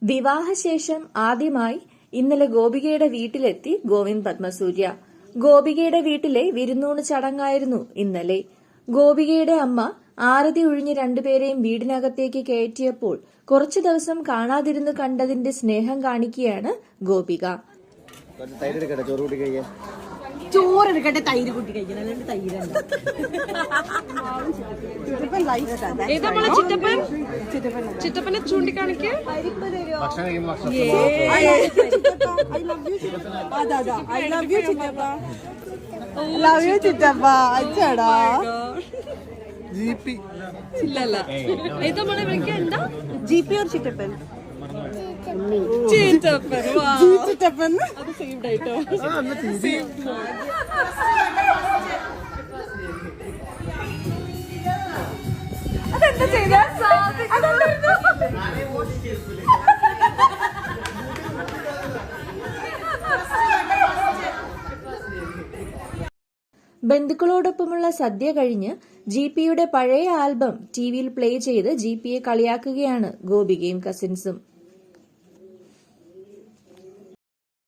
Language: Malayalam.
വിവാഹശേഷം ആദ്യമായി ഇന്നലെ ഗോപികയുടെ വീട്ടിലെത്തി ഗോവിന്ദ് പത്മസൂര്യ. ഗോപികയുടെ വീട്ടിലെ വിരുന്നൂണ് ചടങ്ങായിരുന്നു ഇന്നലെ. ഗോപികയുടെ അമ്മ ആരതി ഒഴിഞ്ഞ് രണ്ടുപേരെയും വീടിനകത്തേക്ക് കയറ്റിയപ്പോൾ കുറച്ചു ദിവസം കാണാതിരുന്ന് കണ്ടതിന്റെ സ്നേഹം കാണിക്കുകയാണ് ഗോപിക. ചോറെടുക്കട്ടെ, തൈര് കൂട്ടി കഴിക്കണം, അല്ലാണ്ട് തൈരല്ല. ചിറ്റപ്പനെ ചൂണ്ടിക്കാണിക്ക്. ചിറ്റപ്പ അച്ഛടാ ഇല്ലല്ല, ഏതാ മോളെ വിളിക്കണ്ട. GP और ചിറ്റപ്പൻ. ചിറ്റപ്പൻ ചിറ്റപ്പൻ അത് സേവ്ഡ് ആയിട്ടോ. അതെന്താ ചെയ്ത ബന്ധുക്കളോടൊപ്പമുള്ള സദ്യ കഴിഞ്ഞ് GPയുടെ പഴയ ആൽബം ടിവിയിൽ പ്ലേ ചെയ്ത് GPയെ കളിയാക്കുകയാണ് ഗോപികയും കസിൻസും.